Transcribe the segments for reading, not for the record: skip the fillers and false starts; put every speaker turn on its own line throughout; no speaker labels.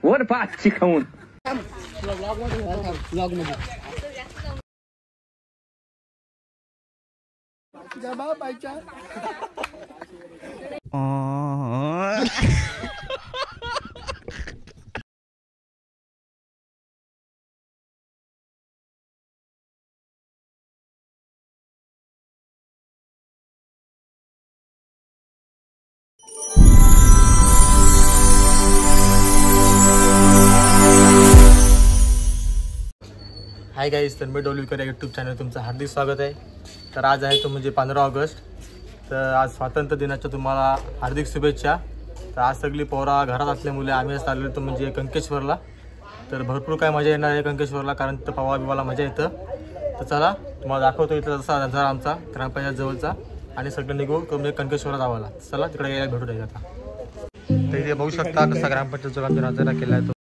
वर पाच शिकवून
hi guys, Tanmay Dolikar YouTube channel तुमचं हार्दिक स्वागत आहे। तर आज आहे तो म्हणजे 15 ऑगस्ट। तर आज स्वातंत्र्य दिनाच्या तुम्हाला हार्दिक शुभेच्छा। तर आज सगळी पोरा घरात असल्यामुळे आम्ही चाललो तो म्हणजे कंकेश्वरला। तर भरपूर काय मजा येणार आहे कंकेश्वरला, कारण तिथं पवा बिवाला मजा येतं। तर चला तुम्हाला दाखवतो इथं जसा नजारा आमचा ग्रामपंचायत जवळचा, आणि सगळं निघू तो म्हणजे कंकेश्वरला जावाला। चला तिकडे यायला भेटू द्या आता। तर इथे बघू शकता कसा ग्रामपंचायत जवळ नजारा केला आहे तो।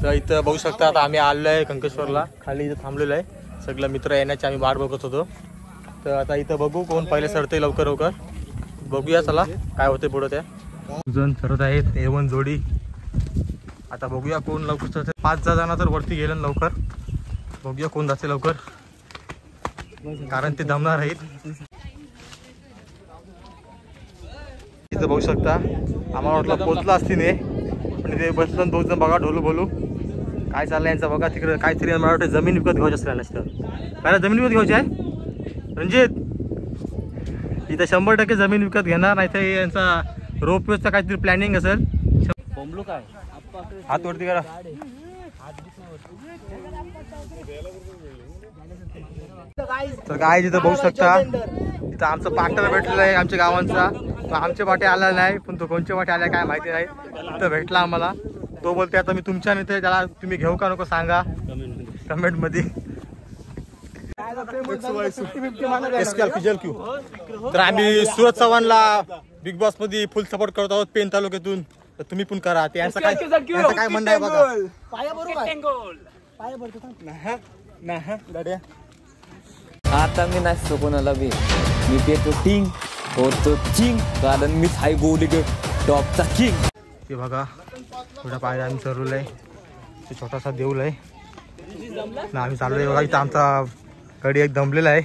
तर इथं बघू शकता आता आम्ही आलो आहे कंकेश्वरला। खाली इथं थांबलेलो आहे, सगळे मित्र येण्याचे आम्ही वाट बघत होतो। तर आता इथं बघू कोण पहिले सरते लवकर लवकर बघूया, चला काय होते पुढं। त्या जण सरत आहेत A1 जोडी। आता बघूया कोण लवकर सरते। 5 जण तर वरती गेले लवकर, बघूया कोण जाते लवकर, कारण ते दमणार आहेत। इथं बघू शकता आम्हाला वाटलं पोचला असतील पण ते बसलं 2 जण बघा ढोलू बोलू काय चाललंय यांचं बघा। तिकडे काहीतरी मला वाटतं जमीन विकत घ्यायची असल्या नसतं, पहिला जमीन विकत घ्यायची आहे रणजित। इथं 100% जमीन विकत घेणार, नाही तर यांचा रोपवेचा काहीतरी प्लॅनिंग असेल। काय हात वरती करा। तर काय तिथं बघू शकता इथं आमचं पाट्याला भेटलेलं आहे आमच्या गावांचा। तो आमचे पाटे आला नाही, पण तो कोणचे पाटे आले काय माहिती नाही। तिथं भेटला आम्हाला, तो बोलते आता मी तुमच्या नेते, त्याला तुम्ही घेऊ का नको सांगा कमेंट मध्ये। तर आम्ही सूरज चव्हाणला बिग बॉस मध्ये फुल सपोर्ट करत आहोत पेन तालुक्यातून, तर तुम्ही पण करा। त्यांचं काय म्हणणं आहे बघा।
आता मी नसतो कोणाला बी, मी पेतो किंग होतो किंग, कारण मीच हाय गोल्ड टॉपचा किंग।
ते बघा थोडा पायऱ्या आम्ही चढवलाय, ते छोटासा देऊळ आहे ना, आम्ही चाललोय बघा। इथं आमचा गडी एक दमलेला आहे,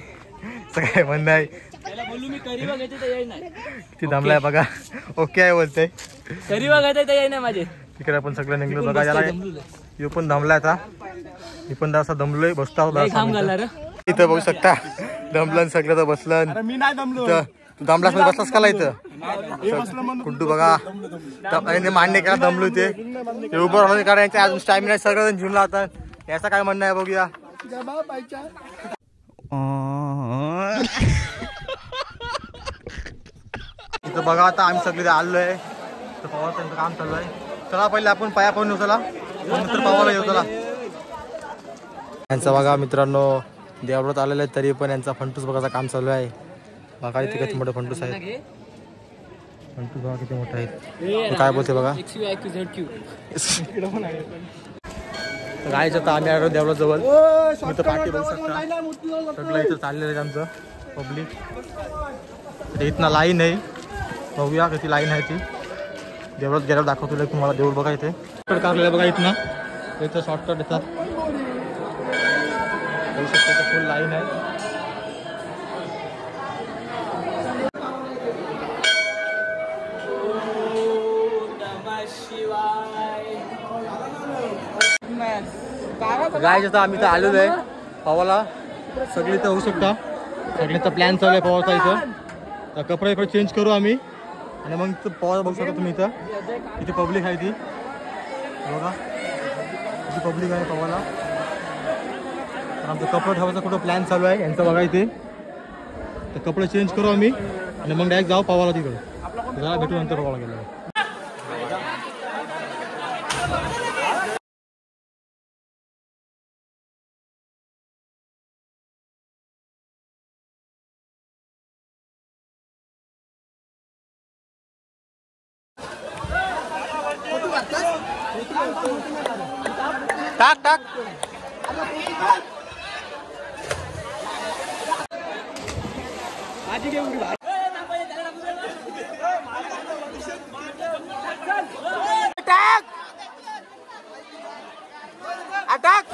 सगळे म्हणणं आहे ती दमलाय बघा। ओके आहे बोलते तिकडे आपण सगळं निघलो बघा। याला यो पण दमलाय, आता मी पण जरासा दमलोय, बसता इथं बघू शकता दमलन सगळं तर बसलं। मी नाही दमलो, तू दमलास बसलास का इथं? गुड्डू बघा मान्य केला दमलो ते उभं राहून कारण यांच्या अजून स्टॅमिना सगळं जिमला आता याचा काय म्हणणं आहे बघूया. इथं बघा आता आम्ही सगळे आलोय तर पवार त्यांचं काम चालू आहे. चला पहिले आपण पाया पाहून येऊ चला नंतर पावाला येऊ चला. यांचा बघा मित्रांनो देवळात आलेलं आहे तरी पण यांचा फंटूस बघायचं काम चालू आहे. बघा इथे किती मोठे फंटूस आहेत. फंटूस बघा किती मोठे आहेत. काय बोलते बघा गायचं तर आम्ही आलो देवळात जवळ मी तर पाठी बघू शकता सगळं इथं चाललेलं आहे आमचं पब्लिक. इथनं लाईन आहे बघूया किती लाईन आहे ती. देवळात गेल्यावर दाखवतो तुम्हाला देऊळ बघा इथे शॉर्टकट काढलेलं बघा इथनं इथं शॉर्टकट येतात बघू शकता फुल लाईन आहे. गायचं तर आम्ही तर आलेलो आहे पवाला सगळी तर होऊ शकता सगळ्यांचा प्लॅन चालू आहे पवाचा इथं. तर कपडे इकडे चेंज करू आम्ही आणि मग पवार बघू शकता तुम्ही इथं किती पब्लिक आहे ती बघा किती पब्लिक आहे पवाला. तर आमचं कपडे ठेवायचा कुठं प्लॅन चालू आहे यांचं बघा इथे. तर कपडे चेंज करू आम्ही आणि मग डायरेक्ट जाऊ पवाला तिकडे जरा भेटू नंतर पवाला गेलो. टाक टाक अटॅक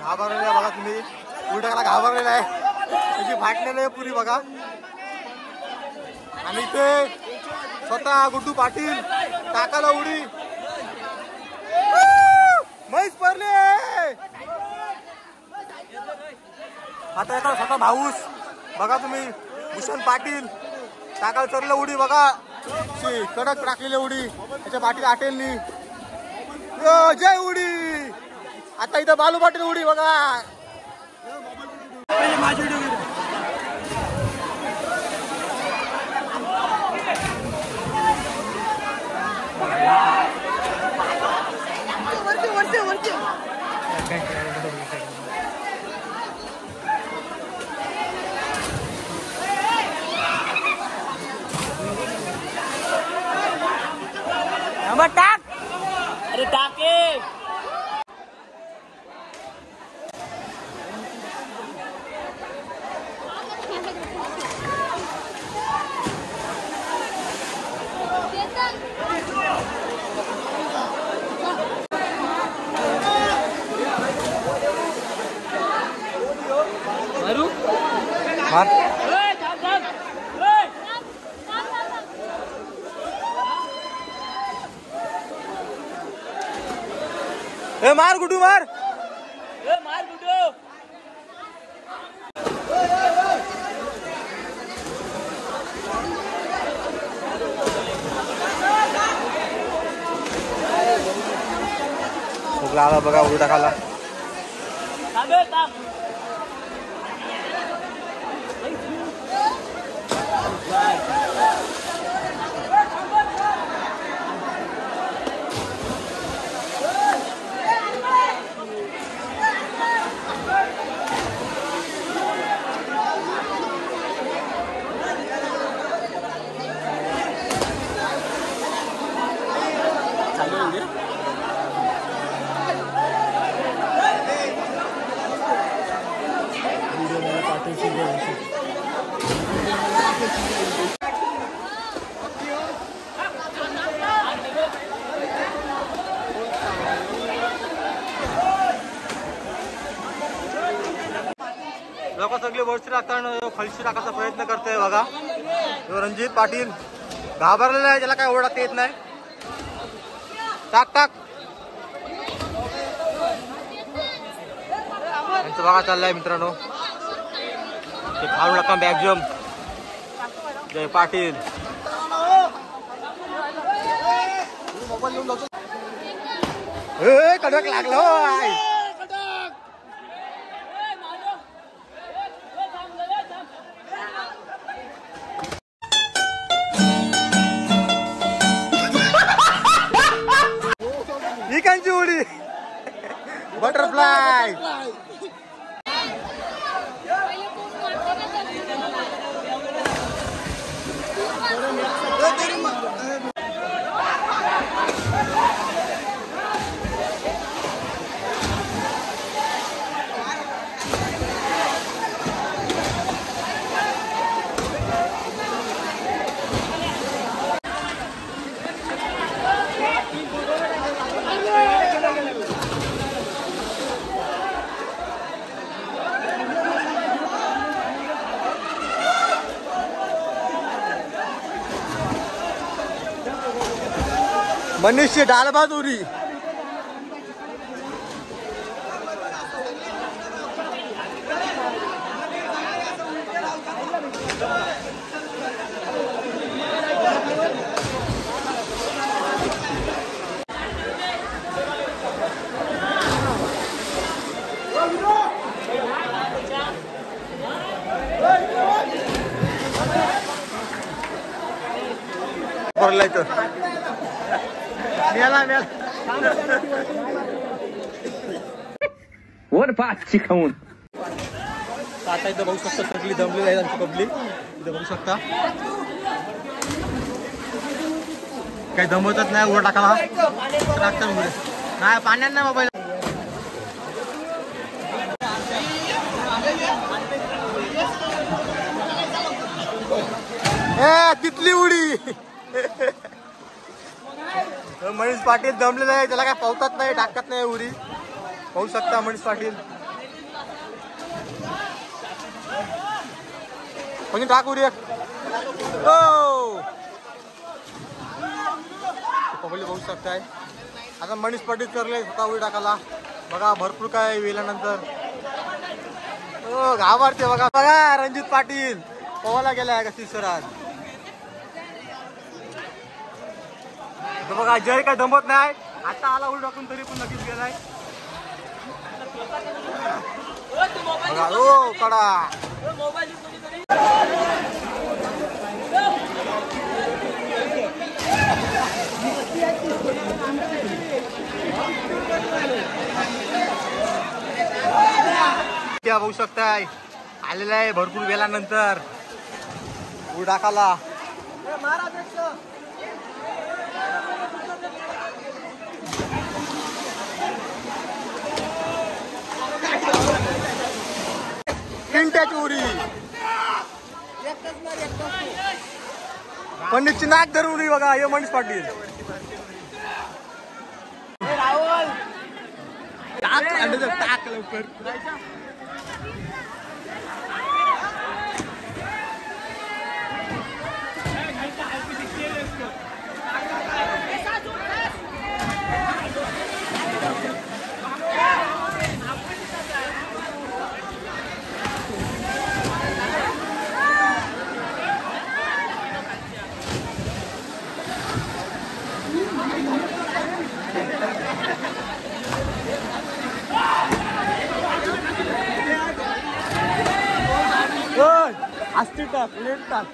घाबरलेला बघा तुम्ही उलटाला घाबरलेला आहे त्याची फाटलेलं आहे पुरी बघा. आणि ते स्वतः गुड्डू पाटील टाकाला उडी म्हैस पडले. आता येतात स्वतः भाऊस बघा तुम्ही भूषण पाटील टाकाला चरलं उडी बघा कडक टाकलेली उडी त्याच्या पाटील आटेलनी जय उडी. आता इथं बालू पाटील उडी बघा. टाक अरे टाके मार मार गुड्डू मार मार गुड्डू. आला बघा उडी टाकाला लोक सगळे वरती टाकताना खालशी टाकायचा प्रयत्न करतोय बघा. रणजित पाटील घाबरलेला आहे त्याला काय ओढात येत नाही. टाक टाक यांचं बघा चाललंय मित्रांनो ते खाऊन टाका बॅग जम जय पाटील. कडक लागलो. इकांची उडी बटरफ्लाय. मनुष्य डाल बहादुरी. भरलाय तर
वर पाचची खाऊन.
आता इथं बघू शकता सगळी जमलेली आहे आमची पब्लिक. इथं बघू शकता काही जमतच नाही. उडा टाकाला टाकता नाही पाण्यात नाही मोबाईल. तिथली उडी. मनीष पाटील जमलेला आहे. त्याला काय पावतात नाही टाकत नाही उडी. पाहू शकता मनीष पाटील. कोणी टाक उडी. पब्लिक बघू शकताय. आता मनीष पाटील करले स्वतः उडी टाकायला. बघा भरपूर काय वेल्यानंतर घाबरते. बघा बघा रणजित पाटील पोहायला गेलाय का तिसरात. बघा जय काय दमत नाही. आता आला उडी टाकून तरी पण नक्कीच गेलाय. बघा ओ कडा. त्या बघू शकताय आलेला आहे भरपूर वेळानंतर उडी टाकायला. किंट्याची उडी. पंडितची नाक धरून उडी. बघा हे मनीष पाटील. टाक लवकर. आस्ती टाक लेट टाक.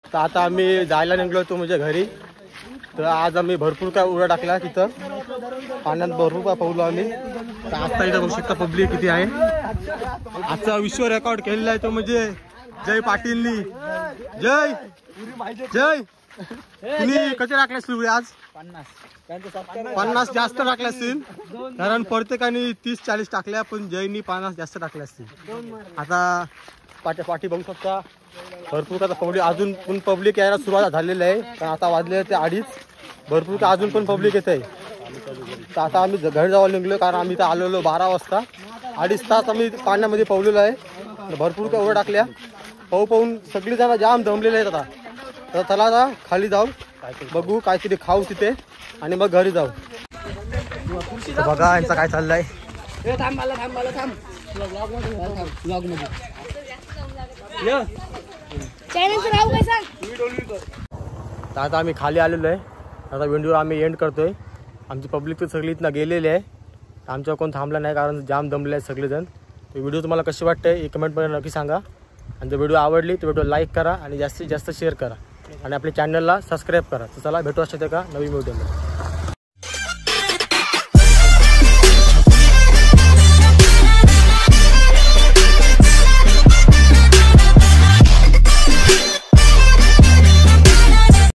तर आता आम्ही जायला निघलो होतो म्हणजे घरी. तर आज आम्ही भरपूर काय उड्या टाकला तिथं पाण्यात. भरपूर काय पावलो आम्ही. तर आता इथं बघू शकता पब्लिक किती आहे. आजचा विश्व रेकॉर्ड केलेला आहे तो म्हणजे जय पाटीलनी. जय जय. तुम्ही कसे टाकले असतील उड्या आज? 50 जास्त टाकल्या असतील. कारण प्रत्येकाने 30-40 टाकल्या पण जयनी 50 जास्त टाकल्या असतील. आता पाठी बघू शकता भरपूर काय पब्लिक अजून पण पब्लिक यायला सुरुवात झालेली आहे. पण आता वाजले ते 2:30. भरपूर काय अजून पण पब्लिक येत आहे. तर आता आम्ही घरी जायला निघलो, कारण आम्ही इथं आलेलो 12 वाजता. 2.5 तास आम्ही पाण्यामध्ये पवलेलो आहे. भरपूर कवडं टाकल्या. पाहून सगळीजण जाम दमलेले आहेत. आता चला आता खाली जाऊ, बघू काहीतरी खाऊ तिथे आणि मग घरी जाऊ. बघा यांचं काय चाललंय. तर आता आम्ही खाली आलेलो आहे. आता व्हिडिओ आम्ही एंड करतोय. आमची पब्लिक तर सगळी इथं गेलेली आहे. आमच्या कोण थांबला नाही, कारण जाम दमले आहेत सगळेजण. तर व्हिडिओ तुम्हाला कशी वाटते हे कमेंटमध्ये नक्की सांगा. आणि जर व्हिडिओ आवडली तर व्हिडिओ लाईक करा आणि जास्तीत जास्त शेअर करा आणि आपल्या चॅनलला सबस्क्राईब करा. तर चला भेटू अशा एका नवीन व्हिडिओमध्ये.